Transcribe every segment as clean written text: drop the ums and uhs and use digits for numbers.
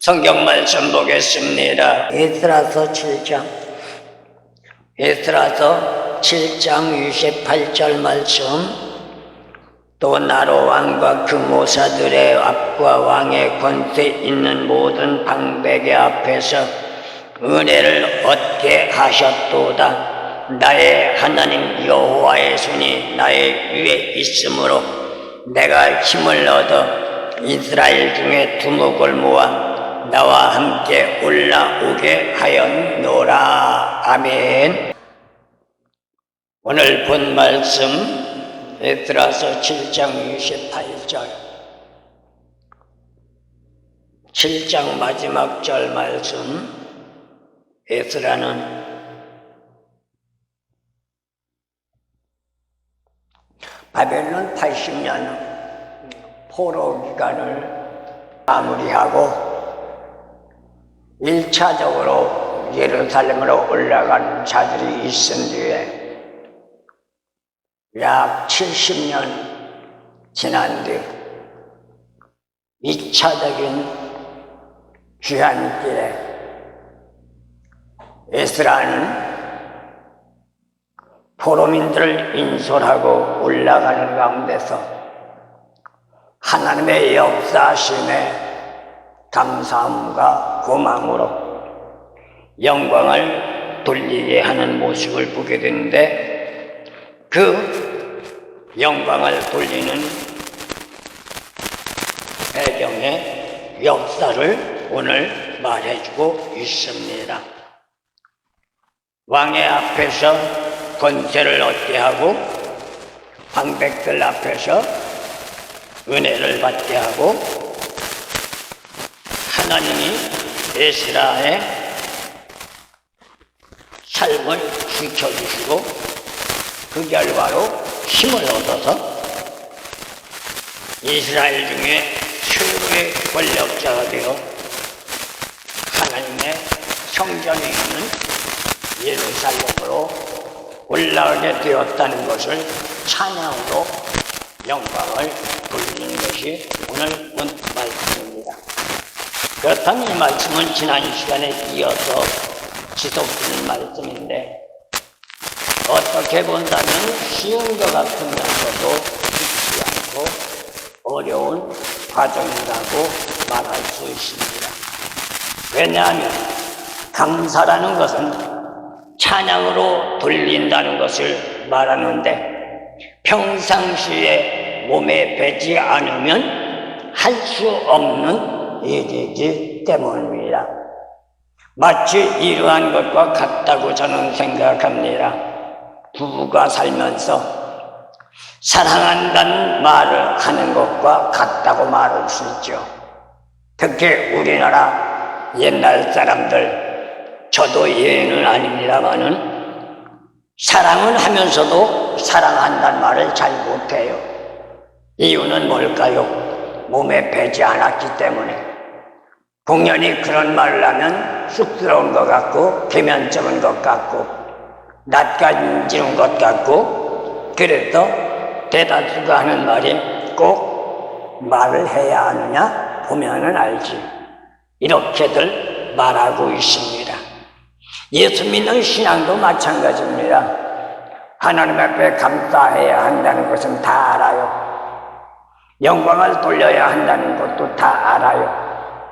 성경 말씀 보겠습니다. 에스라서 7장 28절 말씀. 또 나로 왕과 그 모사들의 앞과 왕의 권세 있는 모든 방백의 앞에서 은혜를 얻게 하셨도다. 나의 하나님 여호와의 손이 나의 위에 있으므로 내가 힘을 얻어 이스라엘 중에 두목을 모아 나와 함께 올라오게 하였노라. 아멘. 오늘 본 말씀 에스라서 7장 28절 7장 마지막 절 말씀. 에스라는 바벨론 80년 포로 기간을 마무리하고 1차적으로 예루살렘으로 올라간 자들이 있은 뒤에 약 70년 지난 뒤 2차적인 귀환길에 에스라는 포로민들을 인솔하고 올라가는 가운데서 하나님의 역사하심에 감사함과 고마움으로 영광을 돌리게 하는 모습을 보게 되는데, 그 영광을 돌리는 배경의 역사를 오늘 말해주고 있습니다. 왕의 앞에서 권세를 얻게 하고 방백들 앞에서 은혜를 받게 하고 하나님이 에스라의 삶을 지켜주시고 그 결과로 힘을 얻어서 이스라엘 중에 최고의 권력자가 되어 하나님의 성전이 있는 예루살렘으로 올라오게 되었다는 것을 찬양으로 영광을 돌리는 것이 오늘 본 말씀입니다. 그렇다면 이 말씀은 지난 시간에 이어서 지속되는 말씀인데, 어떻게 본다면 쉬운 것 같으면서도 쉽지 않고 어려운 과정이라고 말할 수 있습니다. 왜냐하면 감사라는 것은 찬양으로 돌린다는 것을 말하는데, 평상시에 몸에 배지 않으면 할 수 없는 일이기 때문입니다. 마치 이러한 것과 같다고 저는 생각합니다. 부부가 살면서 사랑한다는 말을 하는 것과 같다고 말할 수 있죠. 특히 우리나라 옛날 사람들, 저도 예는 아닙니다마는 사랑을 하면서도 사랑한다는 말을 잘 못해요. 이유는 뭘까요? 몸에 배지 않았기 때문에. 공연히 그런 말을 하면 쑥스러운 것 같고 개면적인 것 같고 낯가지는 것 같고, 그래서 대다수가 하는 말이 꼭 말을 해야 하느냐 보면은 알지, 이렇게들 말하고 있습니다. 예수 믿는 신앙도 마찬가지입니다. 하나님 앞에 감사해야 한다는 것은 다 알아요. 영광을 돌려야 한다는 것도 다 알아요.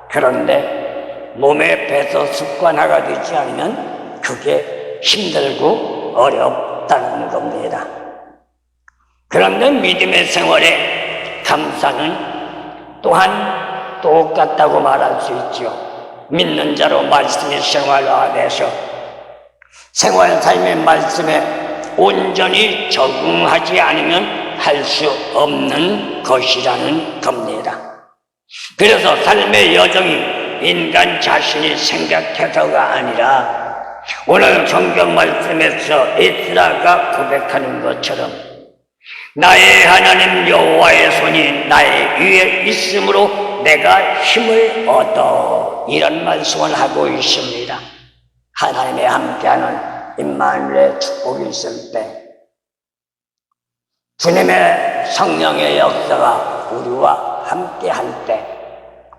그런데 몸에 배서 습관화가 되지 않으면 그게 힘들고 어렵다는 겁니다. 그런데 믿음의 생활에 감사는 또한 똑같다고 말할 수 있죠. 믿는 자로 말씀의 생활화돼서 생활 삶의 말씀에 온전히 적응하지 않으면 할 수 없는 것이라는 겁니다. 그래서 삶의 여정이 인간 자신이 생각해서가 아니라 오늘 성경 말씀에서 에스라가 고백하는 것처럼 나의 하나님 여호와의 손이 나의 위에 있으므로 내가 힘을 얻어, 이런 말씀을 하고 있습니다. 하나님의 함께하는 임마누엘의 축복이 있을 때, 주님의 성령의 역사가 우리와 함께 할 때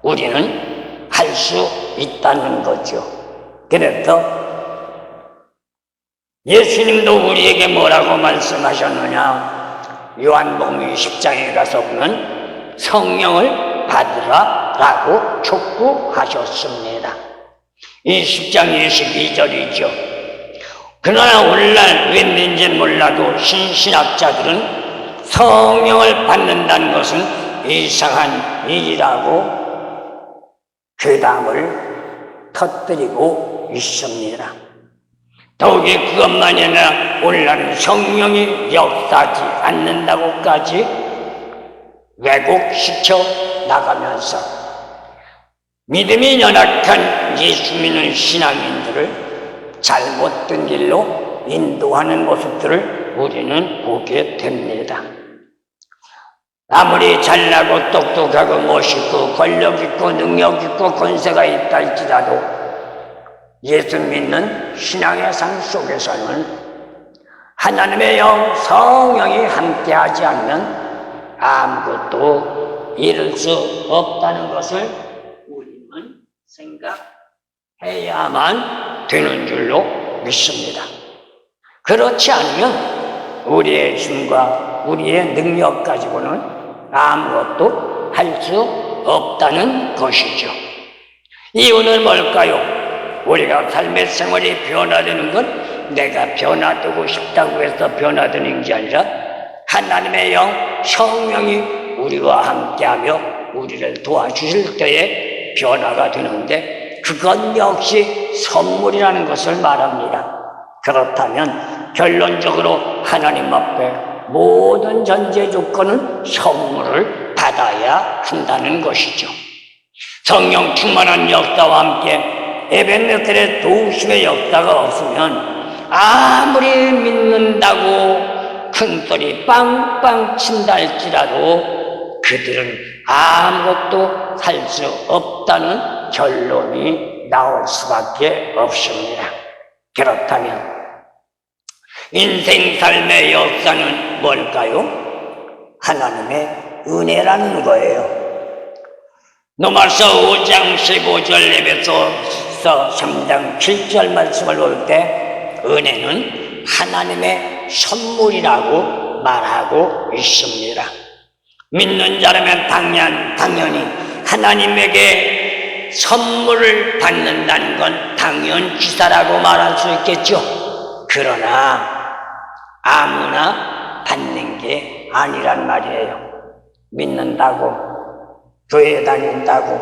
우리는 할 수 있다는 거죠. 그래서 예수님도 우리에게 뭐라고 말씀하셨느냐? 요한복음 10장에 가서 보면 성령을 받으라 라고 촉구하셨습니다. 이 10장 22절이죠. 그러나 오늘날 웬일인지 몰라도 신신학자들은 성령을 받는다는 것은 이상한 일이라고 괴담을 터뜨리고 있습니다. 더욱이 그것만이 아니라 오늘날은 성령이 역사하지 않는다고까지 왜곡시켜 나가면서 믿음이 연약한 예수 믿는 신앙인들을 잘못된 길로 인도하는 모습들을 우리는 보게 됩니다. 아무리 잘나고 똑똑하고 멋있고 권력 있고 능력 있고 권세가 있다 할지라도 예수 믿는 신앙의 삶 속에서는 하나님의 영 성령이 함께하지 않는 아무것도 이룰 수 없다는 것을 우리는 생각해야만 되는 줄로 믿습니다. 그렇지 않으면 우리의 힘과 우리의 능력 가지고는 아무것도 할 수 없다는 것이죠. 이유는 뭘까요? 우리가 삶의 생활이 변화되는 건 내가 변화되고 싶다고 해서 변화되는 게 아니라 하나님의 영 성령이 우리와 함께하며 우리를 도와주실 때에 변화가 되는데 그건 역시 선물이라는 것을 말합니다. 그렇다면 결론적으로 하나님 앞에 모든 전제 조건은 선물을 받아야 한다는 것이죠. 성령 충만한 역사와 함께 에벤네셀의 도우심의 역사가 없으면 아무리 믿는다고 큰소리 빵빵 친다 할지라도 그들은 아무것도 할 수 없다는 결론이 나올 수밖에 없습니다. 그렇다면 인생 삶의 역사는 뭘까요? 하나님의 은혜라는 거예요. 로마서 5장 15절 에베소서 3장 7절 말씀을 볼 때 은혜는 하나님의 선물이라고 말하고 있습니다. 믿는 자라면 당연히 하나님에게 선물을 받는다는 건 당연지사라고 말할 수 있겠죠. 그러나 아무나 받는 게 아니란 말이에요. 믿는다고, 교회 다닌다고,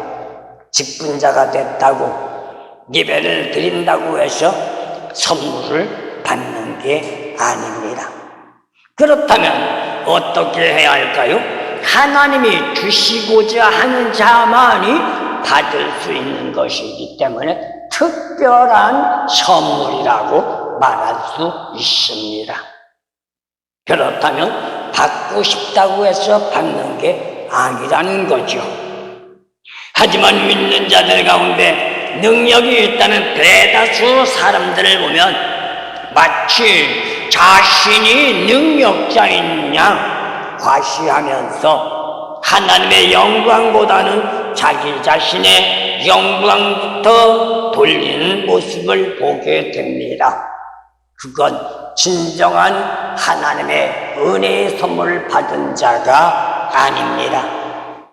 직분자가 됐다고, 예배를 드린다고 해서 선물을 받는 게 아닙니다. 그렇다면 어떻게 해야 할까요? 하나님이 주시고자 하는 자만이 받을 수 있는 것이기 때문에 특별한 선물이라고 말할 수 있습니다. 그렇다면 받고 싶다고 해서 받는 게 아니라는 거죠. 하지만 믿는 자들 가운데 능력이 있다는 대다수 사람들을 보면 마치 자신이 능력자인 양 과시하면서 하나님의 영광보다는 자기 자신의 영광부터 돌리는 모습을 보게 됩니다. 그건 진정한 하나님의 은혜의 선물을 받은 자가 아닙니다.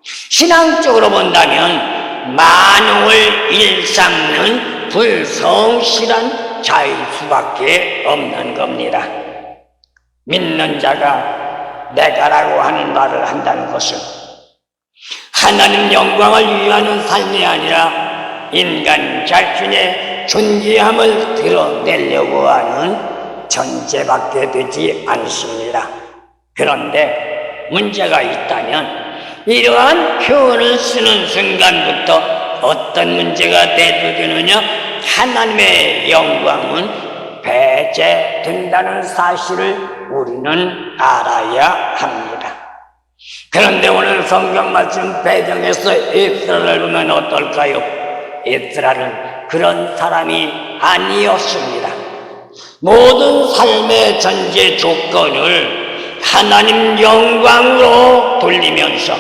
신앙적으로 본다면 만용을 일삼는 불성실한 자일 수밖에 없는 겁니다. 믿는 자가 내가라고 하는 말을 한다는 것은 하나님 영광을 위하는 삶이 아니라 인간 자신의 존귀함을 드러내려고 하는 전제밖에 되지 않습니다. 그런데 문제가 있다면 이러한 표현을 쓰는 순간부터 어떤 문제가 대두되느냐? 하나님의 영광은 배제된다는 사실을 우리는 알아야 합니다. 그런데 오늘 성경 말씀 배경에서 에스라를 보면 어떨까요? 에스라는 그런 사람이 아니었습니다. 모든 삶의 전제 조건을 하나님 영광으로 돌리면서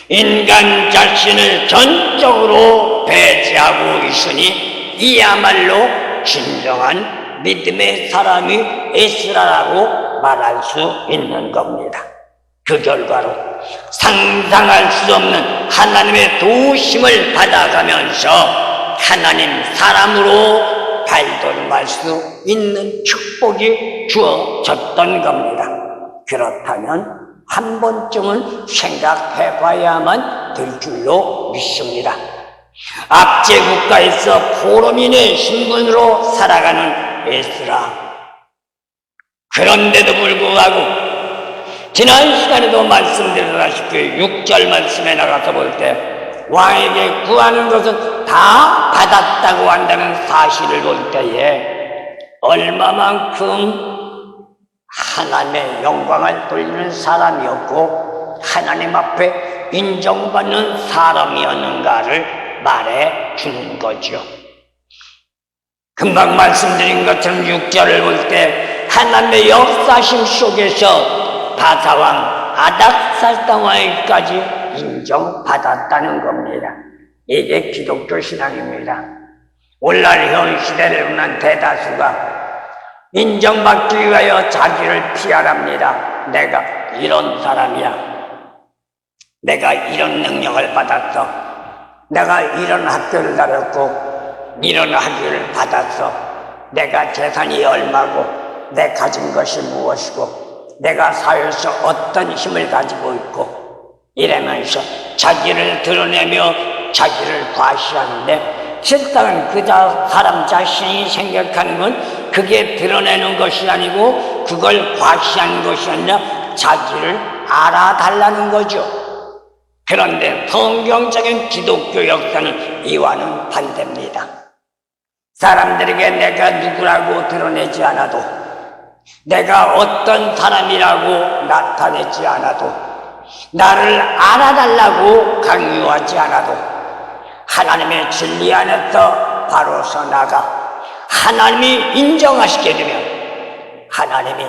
인간 자신을 전적으로 배제하고 있으니 이야말로 진정한 믿음의 사람이 에스라라고 말할 수 있는 겁니다. 그 결과로 상상할 수 없는 하나님의 도우심을 받아가면서 하나님 사람으로 발돋움할 수 있는 축복이 주어졌던 겁니다. 그렇다면 한 번쯤은 생각해 봐야만 될 줄로 믿습니다. 압제 국가에서 포로민의 신분으로 살아가는 에스라. 그런데도 불구하고 지난 시간에도 말씀드렸다시피 6절 말씀에 나가서 볼 때 왕에게 구하는 것은 다 받았다고 한다는 사실을 볼 때에 얼마만큼 하나님의 영광을 돌리는 사람이었고 하나님 앞에 인정받는 사람이었는가를 말해 주는 거죠. 금방 말씀드린 것처럼 6절을 볼 때 하나님의 역사심 속에서 바사왕 아닥사스다왕에까지 인정받았다는 겁니다. 이게 기독교 신앙입니다. 오늘날 현 시대를 보는 대다수가 인정받기 위하여 자기를 피하랍니다. 내가 이런 사람이야. 내가 이런 능력을 받았어. 내가 이런 학교를 다녔고 이런 학위를 받았어. 내가 재산이 얼마고 내 가진 것이 무엇이고 내가 사회에서 어떤 힘을 가지고 있고 이러면서 자기를 드러내며 자기를 과시하는데 실상은 그 사람 자신이 생각하는 건 그게 드러내는 것이 아니고 그걸 과시하는 것이 아니라 자기를 알아달라는 거죠. 그런데 성경적인 기독교 역사는 이와는 반대입니다. 사람들에게 내가 누구라고 드러내지 않아도 내가 어떤 사람이라고 나타내지 않아도 나를 알아달라고 강요하지 않아도 하나님의 진리 안에서 바로 서 나가 하나님이 인정하시게 되면 하나님이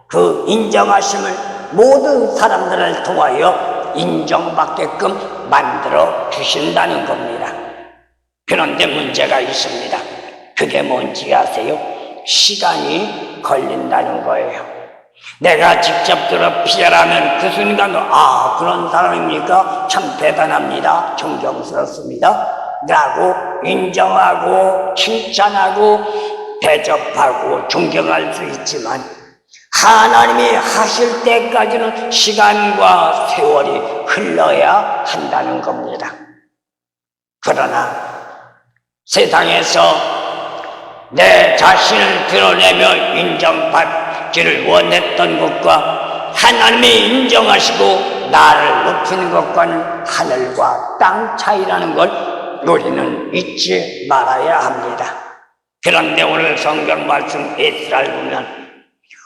그 인정하심을 모든 사람들을 통하여 인정받게끔 만들어 주신다는 겁니다. 그런데 문제가 있습니다. 그게 뭔지 아세요? 시간이 걸린다는 거예요. 내가 직접 들어 피하라면 그 순간도 그런 사람입니까? 참 대단합니다. 존경스럽습니다. 라고 인정하고 칭찬하고 대접하고 존경할 수 있지만 하나님이 하실 때까지는 시간과 세월이 흘러야 한다는 겁니다. 그러나 세상에서 내 자신을 드러내며 인정받기를 원했던 것과 하나님이 인정하시고 나를 높이는 것과는 하늘과 땅 차이라는 걸 우리는 잊지 말아야 합니다. 그런데 오늘 성경 말씀 에스라를 보면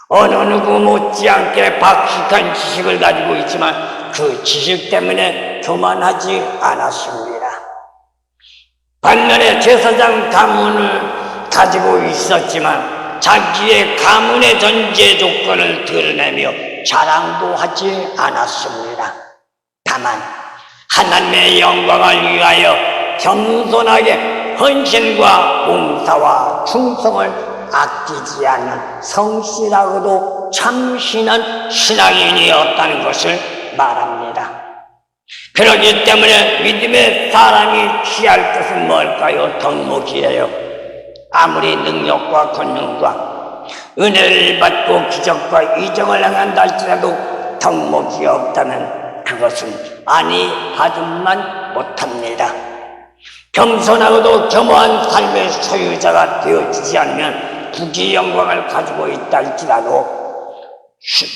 어느 누구 못지않게 박식한 지식을 가지고 있지만 그 지식 때문에 교만하지 않았습니다. 반면에 제사장 가문을 가지고 있었지만 자기의 가문의 전제 조건을 드러내며 자랑도 하지 않았습니다. 다만 하나님의 영광을 위하여 겸손하게 헌신과 봉사와 충성을 아끼지 않는 성실하고도 참신한 신앙인이었다는 것을 말합니다. 그렇기 때문에 믿음의 사람이 취할 것은 뭘까요? 덕목이에요. 아무리 능력과 권능과 은혜를 받고 기적과 이적을 행한다 할지라도 덕목이 없다면 그것은 아니 받음만 못합니다. 겸손하고도 겸허한 삶의 소유자가 되어지지 않으면 부귀 영광을 가지고 있다 할지라도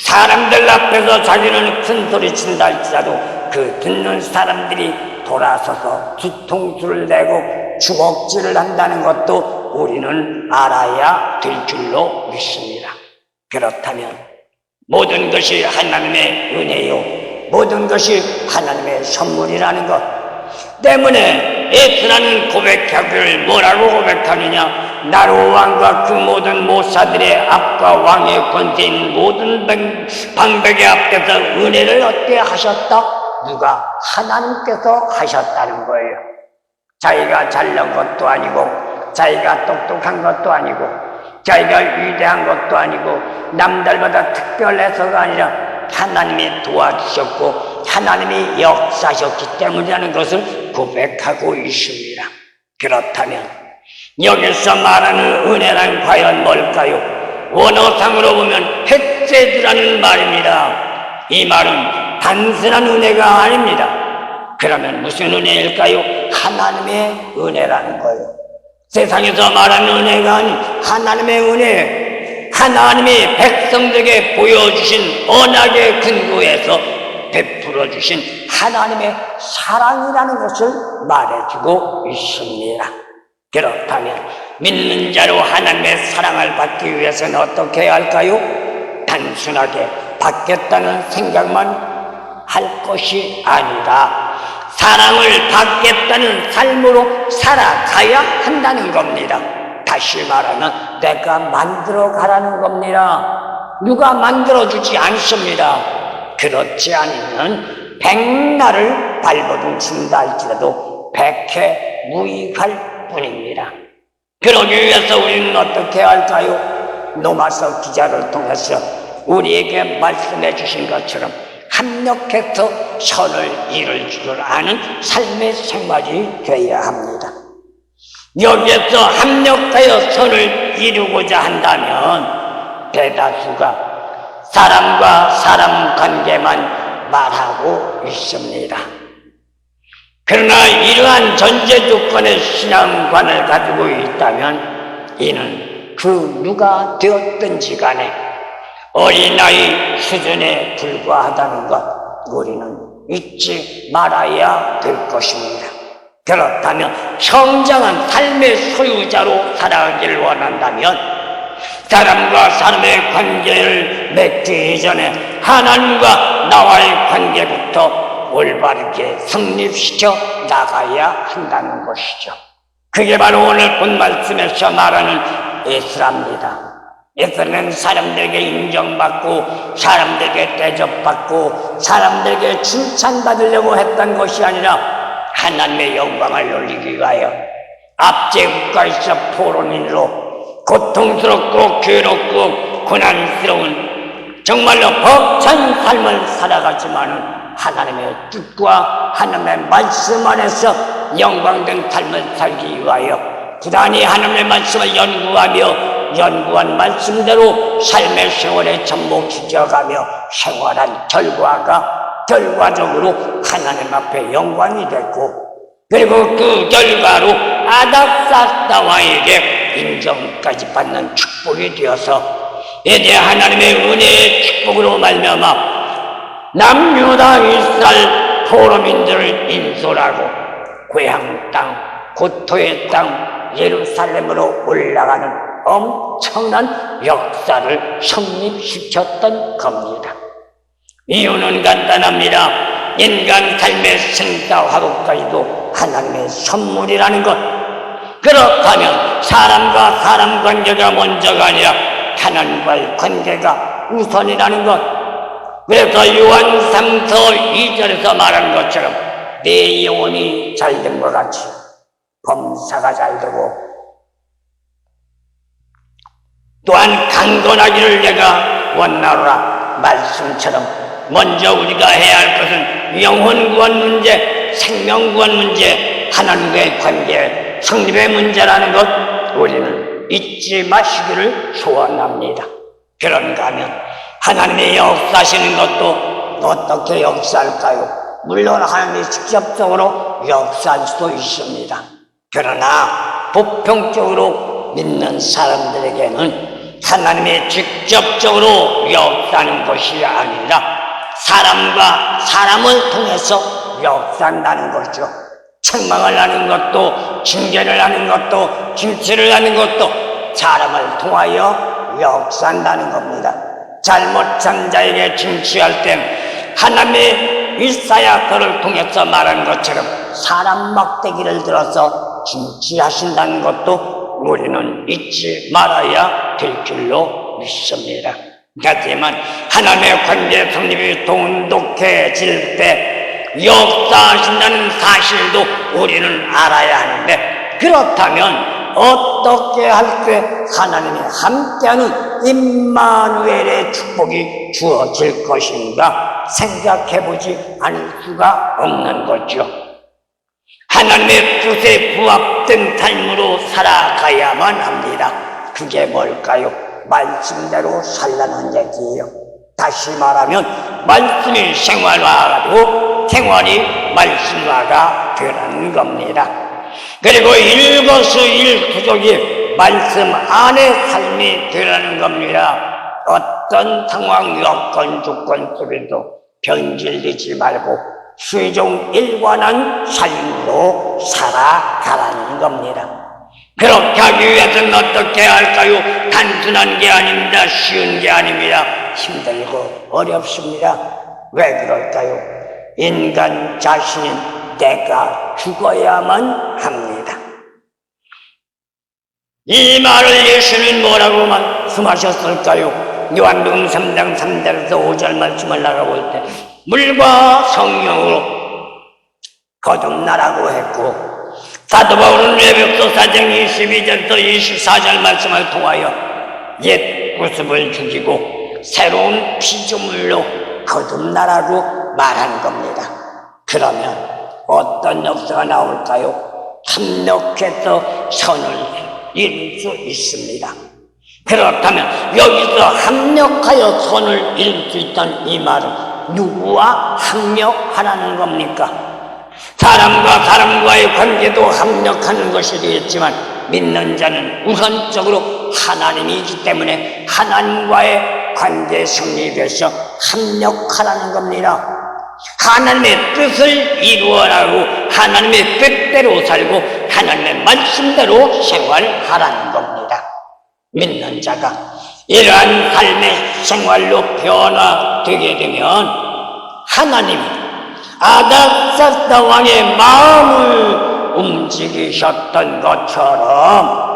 사람들 앞에서 자기는 큰 소리 친다 할지라도 그 듣는 사람들이 돌아서서 뒤통수를 내고 주먹질을 한다는 것도 우리는 알아야 될 줄로 믿습니다. 그렇다면 모든 것이 하나님의 은혜요, 모든 것이 하나님의 선물이라는 것 때문에 에스라는 고백하기를 뭐라고 고백하느냐? 나로 왕과 그 모든 모사들의 앞과 왕의 권세인 모든 방백의 앞에서 은혜를 얻게 하셨다 누가? 하나님께서 하셨다는 거예요. 자기가 잘난 것도 아니고, 자기가 똑똑한 것도 아니고, 자기가 위대한 것도 아니고, 남들보다 특별해서가 아니라 하나님이 도와주셨고 하나님이 역사하셨기 때문이라는 것을 고백하고 있습니다. 그렇다면 여기서 말하는 은혜란 과연 뭘까요? 원어상으로 보면 헷세드라는 말입니다. 이 말은 단순한 은혜가 아닙니다. 그러면 무슨 은혜일까요? 하나님의 은혜라는 거예요. 세상에서 말하는 은혜가 아닌 하나님의 은혜, 하나님이 백성들에게 보여주신 언약의 근거에서 베풀어 주신 하나님의 사랑이라는 것을 말해주고 있습니다. 그렇다면 믿는 자로 하나님의 사랑을 받기 위해서는 어떻게 해야 할까요? 단순하게 받겠다는 생각만 할 것이 아니라 사랑을 받겠다는 삶으로 살아가야 한다는 겁니다. 다시 말하면 내가 만들어 가라는 겁니다. 누가 만들어주지 않습니다. 그렇지 않으면 백날을 발버둥친다 할지라도 백해 무익할 뿐입니다. 그러기 위해서 우리는 어떻게 할까요? 노마서 기자를 통해서 우리에게 말씀해 주신 것처럼 합력해서 선을 이룰 줄 아는 삶의 생활이 되어야 합니다. 여기에서 합력하여 선을 이루고자 한다면 대다수가 사람과 사람 관계만 말하고 있습니다. 그러나 이러한 전제 조건의 신앙관을 가지고 있다면 이는 그 누가 되었든지 간에 어린아이 수준에 불과하다는 것 우리는 잊지 말아야 될 것입니다. 그렇다면 성장한 삶의 소유자로 살아가기를 원한다면 사람과 사람의 관계를 맺기 이전에 하나님과 나와의 관계부터 올바르게 성립시켜 나가야 한다는 것이죠. 그게 바로 오늘 본 말씀에서 말하는 예수랍니다. 예수는 사람들에게 인정받고 사람들에게 대접받고 사람들에게 칭찬받으려고 했던 것이 아니라 하나님의 영광을 올리기 위하여 압제국가에서 포로민으로 고통스럽고 괴롭고 고난스러운 정말로 벅찬 삶을 살아가지만은 하나님의 뜻과 하나님의 말씀 안에서 영광된 삶을 살기 위하여 부단히 하나님의 말씀을 연구한 말씀대로 삶의 세월에 접목시켜가며 생활한 결과적으로 하나님 앞에 영광이 됐고 그리고 그 결과로 아닥사스다 왕에게 인정까지 받는 축복이 되어서 이제 하나님의 은혜의 축복으로 말미암아 남유다 이스라엘 포로민들을 인솔하고 고향 땅 고토의 땅 예루살렘으로 올라가는 엄청난 역사를 성립시켰던 겁니다. 이유는 간단합니다. 인간 삶의 생사화복까지도 하나님의 선물이라는 것. 그렇다면 사람과 사람 관계가 먼저가 아니라 하나님과의 관계가 우선이라는 것. 그래서 요한 3서 2절에서 말한 것처럼 내 영혼이 잘된 것 같이 범사가 잘되고 또한 강건하기를 내가 원하노라 말씀처럼 먼저 우리가 해야 할 것은 영혼 구원 문제, 생명 구원 문제, 하나님과의 관계, 성립의 문제라는 것 우리는 잊지 마시기를 소원합니다. 그런가 하면 하나님의 역사하시는 것도 어떻게 역사할까요? 물론 하나님이 직접적으로 역사할 수도 있습니다. 그러나 보편적으로 믿는 사람들에게는 하나님이 직접적으로 역사하는 것이 아니라 사람과 사람을 통해서 역사한다는 거죠. 책망을 하는 것도 징계를 하는 것도 진치를 하는 것도 사람을 통하여 역사한다는 겁니다. 잘못한 자에게 진치할 땐 하나님의 이사야서를 통해서 말한 것처럼 사람 막대기를 들어서 진치하신다는 것도 우리는 잊지 말아야 될 줄로 믿습니다. 하지만 하나님의 관계 성립이 돈독해질 때 역사하신다는 사실도 우리는 알아야 하는데, 그렇다면 어떻게 할 때 하나님이 함께하는 임마누엘의 축복이 주어질 것인가 생각해보지 않을 수가 없는 거죠. 하나님의 뜻에 부합된 삶으로 살아가야만 합니다. 그게 뭘까요? 말씀대로 살라는 얘기예요. 다시 말하면 말씀이 생활화하고 생활이 말씀화가 되는 겁니다. 그리고 일거수일투족이 말씀 안에 삶이 되라는 겁니다. 어떤 상황, 여건, 조건 속에도 변질되지 말고 수종일관한 삶으로 살아가라는 겁니다. 그렇게 하기 위해서는 어떻게 할까요? 단순한 게 아닙니다. 쉬운 게 아닙니다. 힘들고 어렵습니다. 왜 그럴까요? 인간 자신은 내가 죽어야만 합니다. 이 말을 예수는 뭐라고 말씀하셨을까요? 요한복음 3장 3절에서 5절 말씀을 나가볼 때 물과 성령으로 거듭나라고 했고, 사도 바울은 에베소 4장 22절부터 24절 말씀을 통하여 옛 모습을 죽이고 새로운 피조물로 거듭나라고 말한 겁니다. 그러면 어떤 역사가 나올까요? 합력해서 선을 이룰 수 있습니다. 그렇다면 여기서 합력하여 선을 이룰 수 있다는 이 말은 누구와 합력하라는 겁니까? 사람과 사람과의 관계도 합력하는 것이 되겠지만 믿는 자는 우선적으로 하나님이기 때문에 하나님과의 관계 성립에 위해서 합력하라는 겁니다. 하나님의 뜻을 이루어라고 하나님의 뜻대로 살고 하나님의 말씀대로 생활하라는 겁니다. 믿는 자가 이러한 삶의 생활로 변화되게 되면 하나님이 아닥사스다 왕의 마음을 움직이셨던 것처럼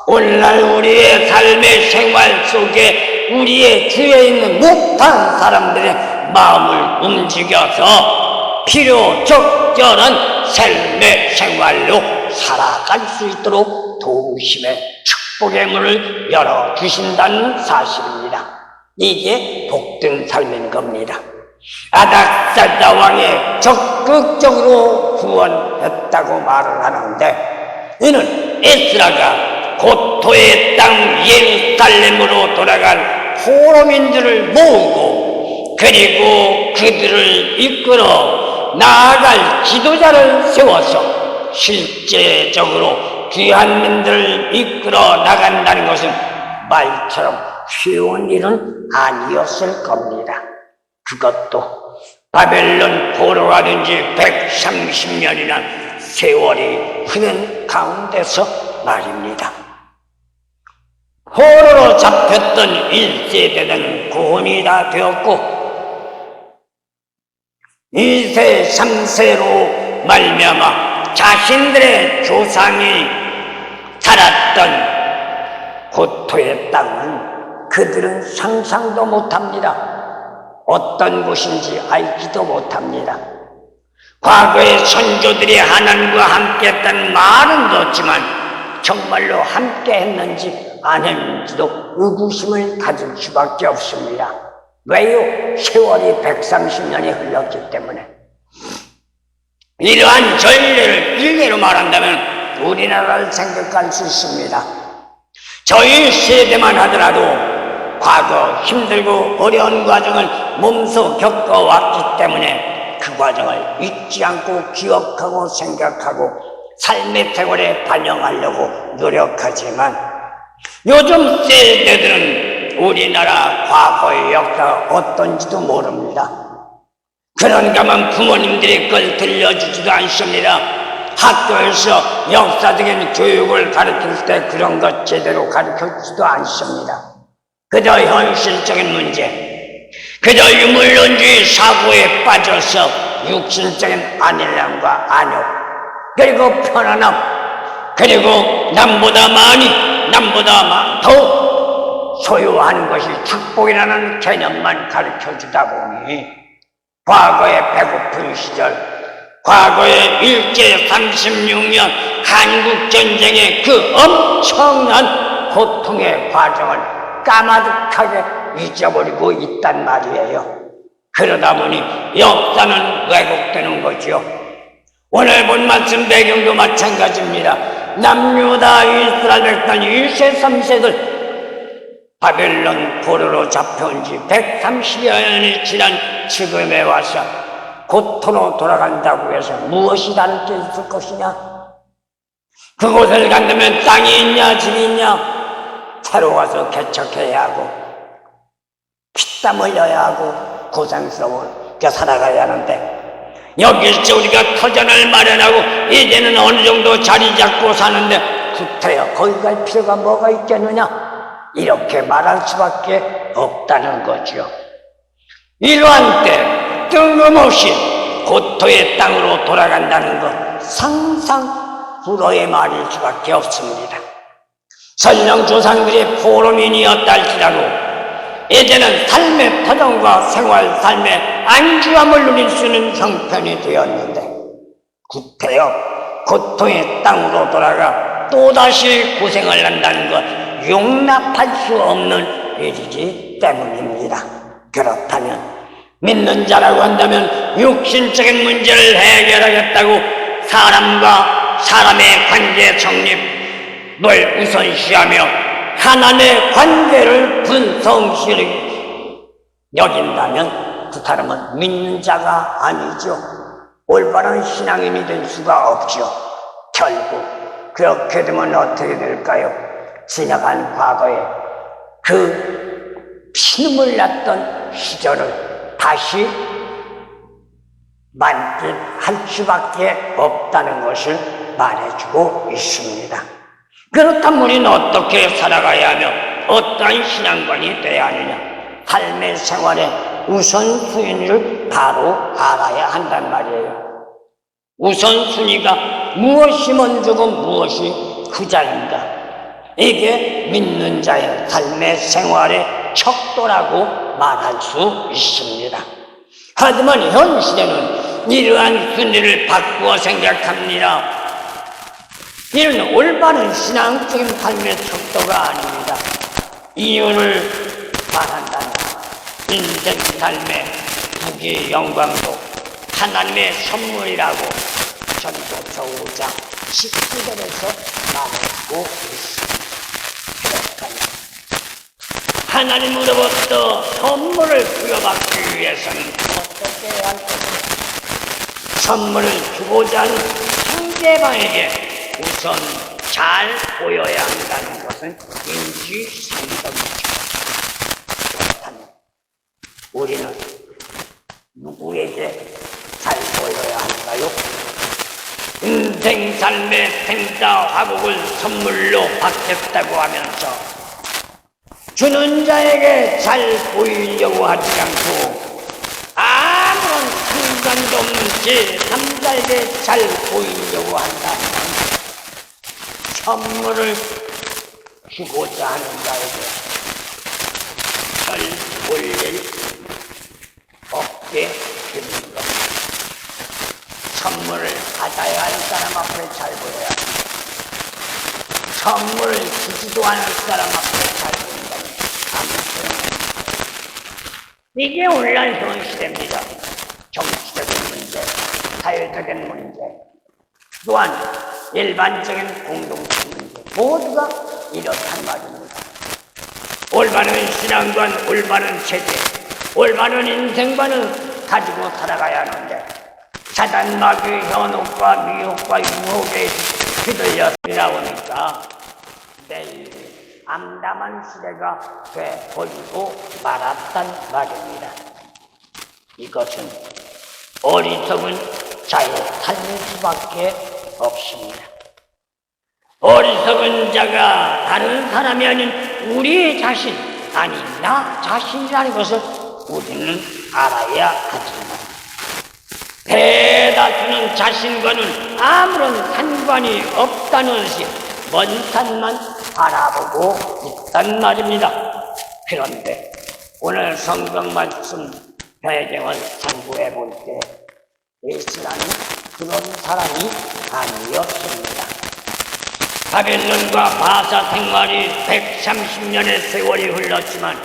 오늘날 우리의 삶의 생활 속에 우리의 주위에 있는 못한 사람들의 마음을 움직여서 필요 적절한 삶의 생활로 살아갈 수 있도록 도우심의 축복의 문을 열어주신다는 사실입니다. 이게 복된 삶인 겁니다. 아닥사스다 왕이 적극적으로 구원했다고 말을 하는데, 이는 에스라가 고토의 땅 예루살렘으로 돌아갈 포로민들을 모으고 그리고 그들을 이끌어 나아갈 지도자를 세워서 실제적으로 귀한 민들을 이끌어 나간다는 것은 말처럼 쉬운 일은 아니었을 겁니다. 그것도 바벨론 포로가 된 지 130년이나 세월이 흐른 가운데서 말입니다. 포로로 잡혔던 1세대는 구원이 다 되었고 2세, 3세로 말미암아 자신들의 조상이 살았던 고토의 땅은 그들은 상상도 못합니다. 어떤 곳인지 알지도 못합니다. 과거의 선조들이 하나님과 함께 했다는 말은 듣지만 정말로 함께 했는지 안 했는지도 의구심을 가질 수밖에 없습니다. 왜요? 세월이 130년이 흘렀기 때문에. 이러한 전례를 일례로 말한다면 우리나라를 생각할 수 있습니다. 저희 세대만 하더라도 과거 힘들고 어려운 과정을 몸소 겪어왔기 때문에 그 과정을 잊지 않고 기억하고 생각하고 삶의 생활에 반영하려고 노력하지만 요즘 세대들은 우리나라 과거의 역사가 어떤지도 모릅니다. 그런가 하면 부모님들이 그걸 들려주지도 않습니다. 학교에서 역사적인 교육을 가르칠 때 그런 것 제대로 가르쳐주지도 않습니다. 그저 현실적인 문제, 그저 유물론주의 사고에 빠져서 육신적인 안일함과 안욕, 그리고 편안함, 그리고 남보다 많이, 남보다 더 소유하는 것이 축복이라는 개념만 가르쳐주다 보니 과거의 배고픈 시절, 과거의 일제 36년 한국전쟁의 그 엄청난 고통의 과정을 까마득하게 잊어버리고 있단 말이에요. 그러다 보니 역사는 왜곡되는 거죠. 오늘 본 말씀 배경도 마찬가지입니다. 남유다 이스라엘 백성 2세 3세들 바벨론 포로로 잡혀온 지 130여 년이 지난 지금에 와서 고토로 돌아간다고 해서 무엇이 다를 게 있을 것이냐? 그곳을 간다면 땅이 있냐 집이 있냐? 새로 와서 개척해야 하고 피땀 흘려야 하고 고생스러우게 살아가야 하는데, 여기서 우리가 터전을 마련하고 이제는 어느 정도 자리 잡고 사는데 구태여 거기 갈 필요가 뭐가 있겠느냐? 이렇게 말할 수밖에 없다는 거죠. 이러한 때 뜬금없이 고토의 땅으로 돌아간다는 것, 상상 불허의 말일 수밖에 없습니다. 설령 조상들이 포로민이었다 할지라도 이제는 삶의 터전과 생활 삶의 안주함을 누릴 수 있는 형편이 되었는데, 구태여 고통의 땅으로 돌아가 또다시 고생을 한다는 것, 용납할 수 없는 일이기 때문입니다. 그렇다면 믿는 자라고 한다면 육신적인 문제를 해결하겠다고 사람과 사람의 관계 성립을 우선시하며 하나님의 관계를 분성시 여긴다면 그 사람은 믿는 자가 아니죠. 올바른 신앙인이 될 수가 없죠. 결국 그렇게 되면 어떻게 될까요? 지나간 과거에 그 피눈물 났던 시절을 다시 만끽할 수밖에 없다는 것을 말해주고 있습니다. 그렇다면 우리는 어떻게 살아가야 하며 어떠한 신앙관이 되어야 하느냐? 삶의 생활의 우선순위를 바로 알아야 한단 말이에요. 우선순위가 무엇이 먼저고 무엇이 후자인가? 이게 믿는 자의 삶의 생활의 척도라고 말할 수 있습니다. 하지만 현실에는 이러한 순위를 바꾸어 생각합니다. 이는 올바른 신앙적인 삶의 척도가 아닙니다. 이유를 말한다면 인생 삶의 부귀 영광도 하나님의 선물이라고 전도서 5장 19절에서 말하고 있습니다. 그렇다면 하나님으로부터 선물을 부여받기 위해서는 어떻게 해야 할 것인가? 선물을 주고자 하는 상대방에게 우선 잘 보여야 한다는 것은 인지상정이죠. 그렇다면 우리는 누구에게 잘 보여야 할까요? 인생 삶의 생사 화복을 선물로 받겠다고 하면서 주는 자에게 잘 보이려고 하지 않고 아무런 상관도 없는 제3자에게 잘 보이려고 한다면 선물을 주고자 하는 자에게 별 볼일 없게 되는 것. 선물을 받아야 할 사람 앞에 잘 보여야 합니다. 선물을 주지도 않을 사람 앞에 잘 보인다면 아무튼 이게 오늘날 현 시대입니다. 정치적인 문제, 사회적인 문제, 또한 일반적인 공동체 문제 모두가 이렇단 말입니다. 올바른 신앙관, 올바른 체제, 올바른 인생관을 가지고 살아가야 하는데 사단 마귀 현혹과 미혹과 유혹에 휘둘려 나오니까 내일 암담한 시대가 돼버리고 말았단 말입니다. 이것은 어리석은 자의 삶일 수밖에 없습니다. 어리석은 자가 다른 사람이 아닌 우리 자신, 아니 나 자신이라는 것을 우리는 알아야 하지만 대다수는 자신과는 아무런 상관이 없다는 것이 먼 산만 바라보고 있단 말입니다. 그런데 오늘 성경 말씀 배경을 상고해 볼 때 에스라는 그런 사람이 아니었습니다. 바벨론과 바사 생활이 130년의 세월이 흘렀지만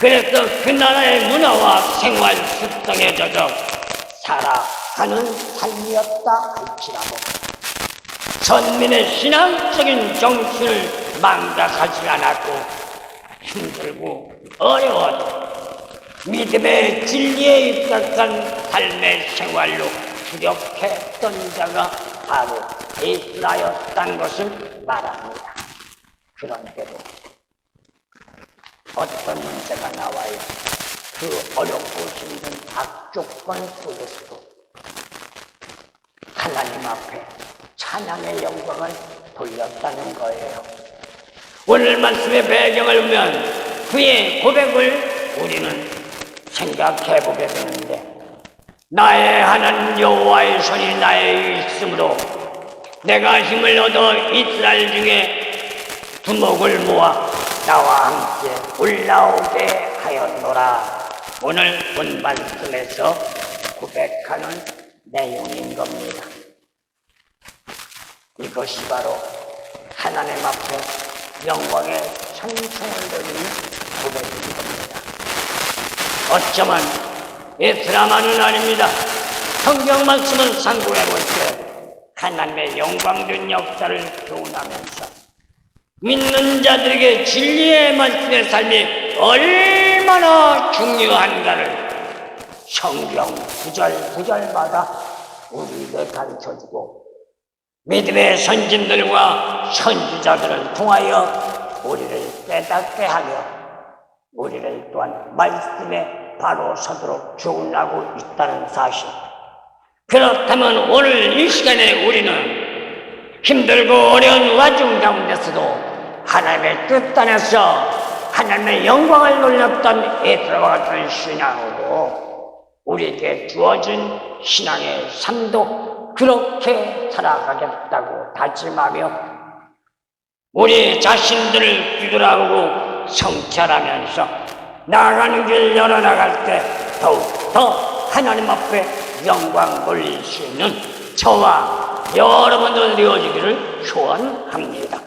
그래서 그 나라의 문화와 생활 습성에 젖어 살아가는 삶이었다 할지라도 선민의 신앙적인 정신을 망각하지 않았고 힘들고 어려워도 믿음의 진리에 입각한 삶의 생활로 부력했던 자가 바로 에스라였다는 것을 말합니다. 그런데도 어떤 문제가 나와요. 그 어렵고 힘든 악조건 속에서도 하나님 앞에 찬양의 영광을 돌렸다는 거예요. 오늘 말씀의 배경을 보면 그의 고백을 우리는 생각해 보게 되는데, 나의 하나님 여호와의 손이 나에 있으므로 내가 힘을 얻어 이스라엘 중에 두목을 모아 나와 함께 올라오게 하였노라. 오늘 본 말씀에서 고백하는 내용인 겁니다. 이것이 바로 하나님 앞에 영광의 찬송을 드리는 고백인 겁니다. 어쩌면 에스라만은 아닙니다. 성경 말씀을 상고해 볼 때 하나님의 영광된 역사를 교훈하면서 믿는 자들에게 진리의 말씀의 삶이 얼마나 중요한가를 성경 구절마다 우리에게 가르쳐주고 믿음의 선진들과 선지자들을 통하여 우리를 깨닫게 하며 우리를 또한 말씀에 바로 서도록 교훈하고 있다는 사실. 그렇다면 오늘 이 시간에 우리는 힘들고 어려운 와중 가운데서도 하나님의 뜻 안에서 하나님의 영광을 놀렸던 에스라와 같은 신앙으로 우리에게 주어진 신앙의 삶도 그렇게 살아가겠다고 다짐하며 우리 자신들을 뒤돌아보고 성찰하면서 나아가는 길 열어나갈 때 더욱더 하나님 앞에 영광 돌릴 수 있는 저와 여러분들 되어지기를 소원합니다.